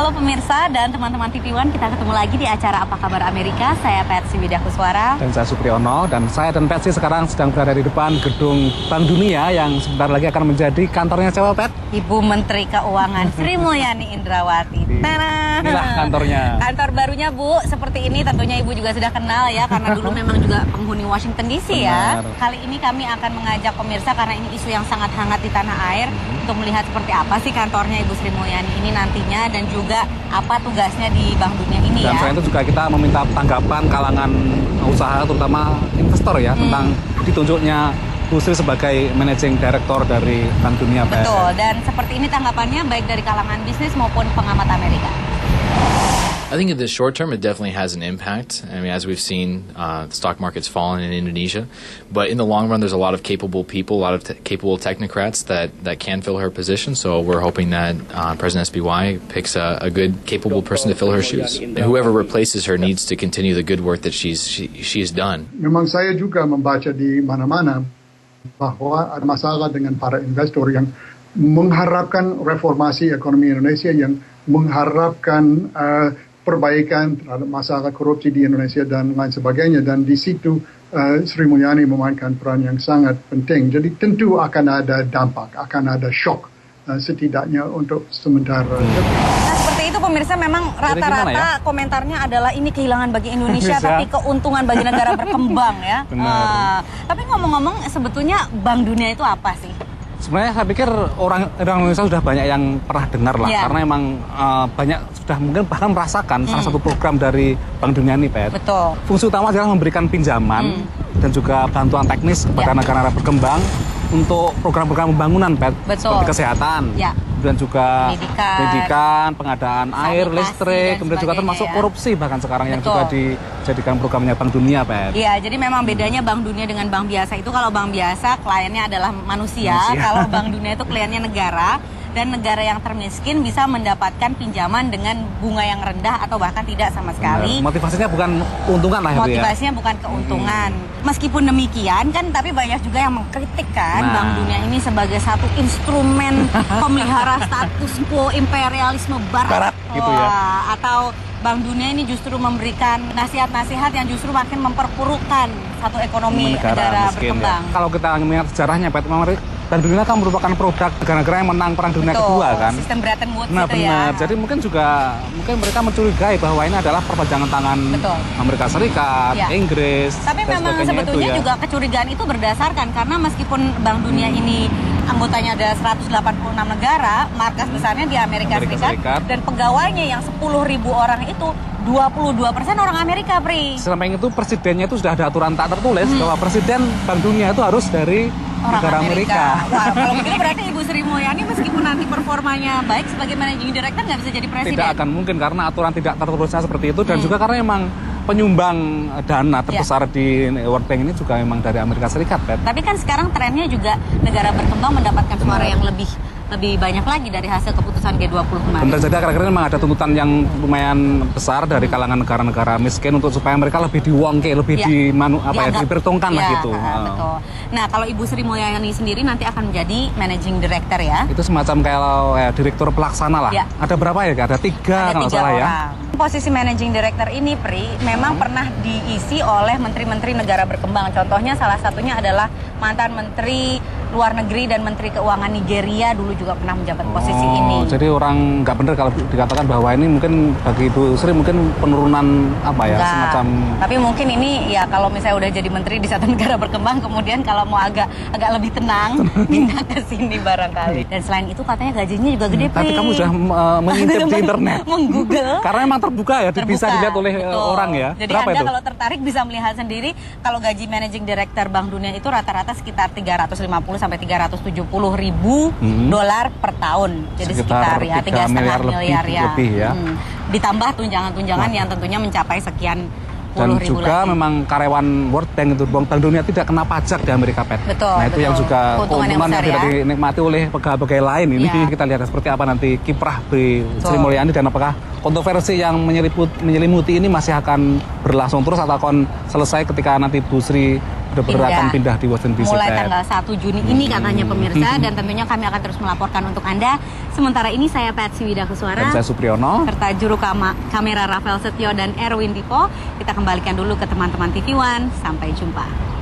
Halo pemirsa dan teman-teman TV One, kita ketemu lagi di acara Apa Kabar Amerika. Saya Patsy Widakuswara. Dan saya Supriyono, dan saya dan Patsy sekarang sedang berada di depan gedung Bank Dunia yang sebentar lagi akan menjadi kantornya siapa, Pat? Ibu Menteri Keuangan Sri Mulyani Indrawati. Inilah kantornya. Kantor barunya, Bu. Seperti ini tentunya Ibu juga sudah kenal ya, karena dulu memang juga penghuni Washington DC ya. Kali ini kami akan mengajak pemirsa karena ini isu yang sangat hangat di tanah air untuk melihat seperti apa sih kantornya Ibu Sri Mulyani ini nantinya dan juga apa tugasnya di Bank Dunia ini dan ya. Dan selain itu juga kita meminta tanggapan kalangan usaha terutama investor ya tentang ditunjuknya Bu Sri sebagai Managing Director dari Bank Dunia. Betul, dan seperti ini tanggapannya baik dari kalangan bisnis maupun pengamat Amerika. I think in the short term, it definitely has an impact. I mean, as we've seen, the stock market's fallen in Indonesia. But in the long run, there's a lot of capable people, a lot of capable technocrats that can fill her position. So we're hoping that President SBY picks a good, capable person to fill her shoes. And whoever replaces her needs to continue the good work that she's done. Memang saya juga membaca di mana-mana bahwa ada masalah dengan para investor yang mengharapkan reformasi ekonomi Indonesia, yang mengharapkan perbaikan terhadap masalah korupsi di Indonesia dan lain sebagainya, dan di situ Sri Mulyani memainkan peran yang sangat penting. Jadi tentu akan ada dampak, akan ada shock setidaknya untuk sementara. Nah seperti itu pemirsa, memang rata-rata komentarnya adalah ini kehilangan bagi Indonesia tapi keuntungan bagi negara berkembang ya. Tapi ngomong-ngomong sebetulnya Bank Dunia itu apa sih? Sebenarnya saya pikir orang Indonesia sudah banyak yang pernah dengar lah, karena emang banyak sudah mungkin bahkan merasakan salah satu program dari Bank Dunia ini, Pat. Betul. Fungsi utama adalah memberikan pinjaman dan juga bantuan teknis kepada negara-negara berkembang untuk program-program pembangunan, Pat. Seperti kesehatan, dan juga pendidikan, pengadaan air, listrik, kemudian juga termasuk korupsi bahkan sekarang yang juga dijadikan programnya Bank Dunia, Pat. Iya, jadi memang bedanya Bank Dunia dengan bank biasa itu, kalau bank biasa kliennya adalah manusia. Kalau Bank Dunia itu kliennya negara, dan negara yang termiskin bisa mendapatkan pinjaman dengan bunga yang rendah atau bahkan tidak sama sekali. Motivasinya bukan keuntungan lah. Motivasinya bukan keuntungan. Meskipun demikian kan, tapi banyak juga yang mengkritik kan Bank Dunia ini sebagai satu instrumen pemelihara status quo imperialisme barat. Gitu ya. Atau Bank Dunia ini justru memberikan nasihat-nasihat yang justru makin memperburukkan satu ekonomi negara berkembang. Kalau kita melihat sejarahnya, Pak, Bank Dunia kan merupakan produk negara-negara yang menang Perang Dunia Kedua kan. Sistem Bretton Woods itu benar. Jadi mungkin mereka mencurigai bahwa ini adalah perpanjangan tangan Amerika Serikat, Inggris. Tapi memang sebetulnya juga kecurigaan itu berdasarkan karena meskipun Bank Dunia ini anggotanya ada 186 negara, markas besarnya di Amerika Serikat, dan pegawainya yang 10.000 orang itu 22% orang Amerika, Pri. Selama itu presidennya itu sudah ada aturan tak tertulis bahwa presiden Bank Dunia itu harus dari negara Amerika. Wah, kalau begitu berarti Ibu Sri Mulyani meskipun nanti performanya baik sebagai managing director nggak bisa jadi presiden? Tidak akan mungkin karena aturan tidak tertulisnya seperti itu, dan juga karena memang penyumbang dana terbesar di World Bank ini juga memang dari Amerika Serikat, Pat. Tapi kan sekarang trennya juga negara berkembang mendapatkan suara yang lebih banyak lagi dari hasil keputusan G20 kemarin. Benar, jadi akhir-akhir ini memang ada tuntutan yang lumayan besar dari kalangan negara-negara miskin untuk supaya mereka lebih diwongke, lebih diperhitungkan lah gitu. Betul. Nah, kalau Ibu Sri Mulyani sendiri nanti akan menjadi managing director ya? Itu semacam kayak direktur pelaksana lah. Ada berapa ya? Ada 3 kalau salah orang. Ya. Posisi managing director ini, Pri, memang pernah diisi oleh menteri-menteri negara berkembang. Contohnya salah satunya adalah mantan menteri luar negeri dan menteri keuangan Nigeria dulu juga pernah menjabat posisi ini. Jadi orang nggak benar kalau dikatakan bahwa ini mungkin bagi Ibu Sri mungkin penurunan semacam. Tapi mungkin ini ya kalau misalnya udah jadi menteri di satu negara berkembang, kemudian kalau mau agak lebih tenang pindah ke sini barangkali. Dan selain itu katanya gajinya juga gede, Pri. Tapi kamu sudah mengintip di internet. Menggoogle. Karena memang terbuka ya, bisa dilihat oleh orang ya. Jadi berapa Anda itu? kalau tertarik bisa melihat sendiri kalau gaji managing director Bank Dunia itu rata-rata sekitar 350 sampai 370 ribu dolar per tahun. Jadi sekitar ya 3,5 miliar ya. Lebih ya. Ditambah tunjangan-tunjangan yang tentunya mencapai sekian dan juga memang karyawan World Bank itu Bank Dunia tidak kena pajak di Amerika, Pat. Nah itu yang juga keuntungan yang tidak dinikmati oleh pegawai lain ini. Kita lihat seperti apa nanti kiprah Sri Mulyani dan apakah kontroversi yang menyelimuti ini masih akan berlangsung terus atau akan selesai ketika nanti Bu Sri akan pindah di Washington DC. Mulai tanggal 1 Juni ini katanya pemirsa, dan tentunya kami akan terus melaporkan untuk Anda. Sementara ini saya Patsy Widakuswara. Dan saya Supriyono. Serta juru kamera Rafael Setio dan Erwin Dipo. Kita kembalikan dulu ke teman-teman TV One. Sampai jumpa.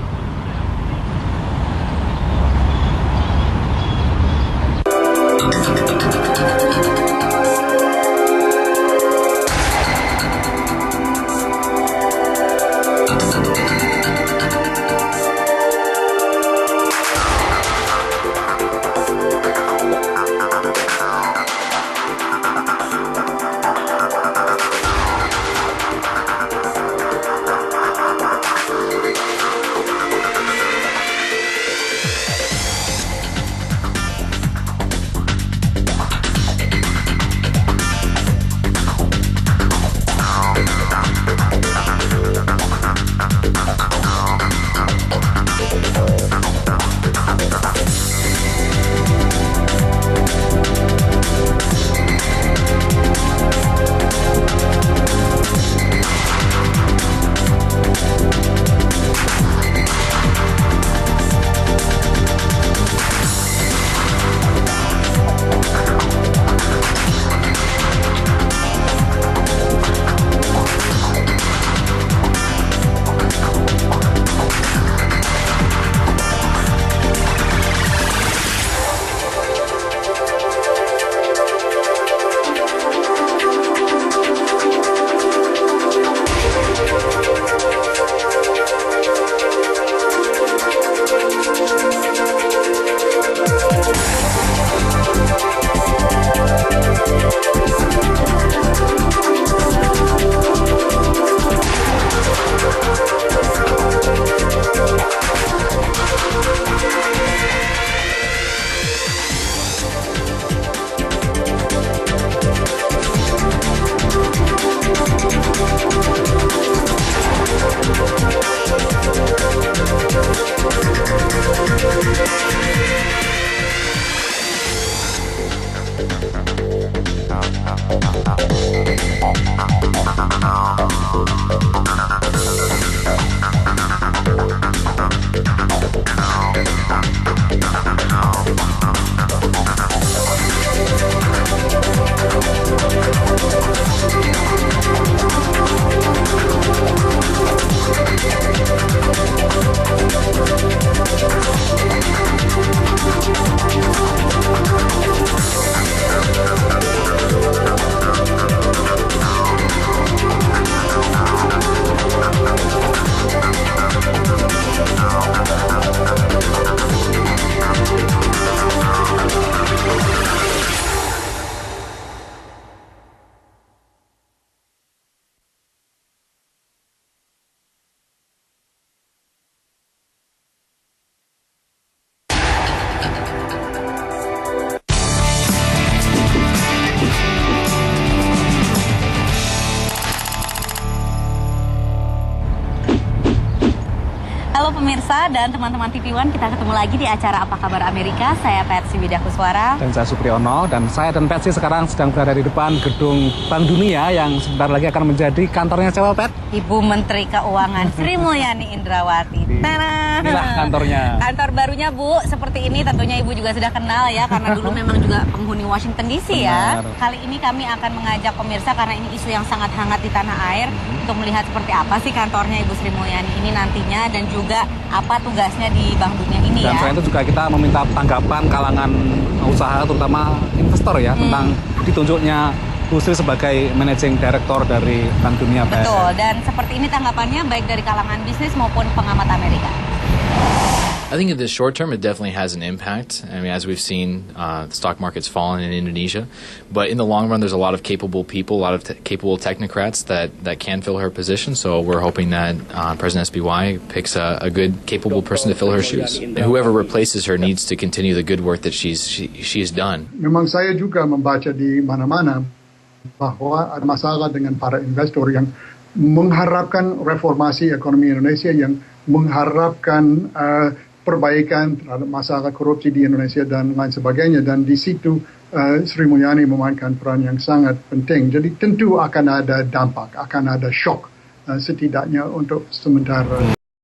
Halo pemirsa dan teman-teman TV One, kita ketemu lagi di acara Apa Kabar Amerika. Saya Patsy Widakuswara. Dan saya Supriyono, dan saya dan Patsy sekarang sedang berada di depan gedung Bank Dunia yang sebentar lagi akan menjadi kantornya siapa, Pat? Ibu Menteri Keuangan Sri Mulyani Indrawati. Inilah kantornya. Kantor barunya, Bu. Seperti ini tentunya Ibu juga sudah kenal ya, karena dulu memang juga penghuni Washington DC ya. Kali ini kami akan mengajak pemirsa karena ini isu yang sangat hangat di tanah air untuk melihat seperti apa sih kantornya Ibu Sri Mulyani ini nantinya, dan juga apa tugasnya di Bank Dunia ini dan ya. Dan selain itu juga kita meminta tanggapan kalangan usaha terutama investor ya tentang ditunjuknya Bu Sri sebagai Managing Director dari Bank Dunia. Betul, dan seperti ini tanggapannya baik dari kalangan bisnis maupun pengamat Amerika. I think in the short term, it definitely has an impact. I mean, as we've seen, the stock market's fallen in Indonesia. But in the long run, there's a lot of capable people, a lot of capable technocrats that can fill her position. So we're hoping that President SBY picks a good, capable person to fill her shoes. And whoever replaces her needs to continue the good work that she has done. Memang saya juga membaca di mana-mana bahwa ada masalah dengan para investor yang mengharapkan reformasi ekonomi Indonesia, yang mengharapkan perbaikan terhadap masalah korupsi di Indonesia dan lain sebagainya, dan di situ Sri Mulyani memainkan peran yang sangat penting. Jadi tentu akan ada dampak, akan ada shock setidaknya untuk sementara.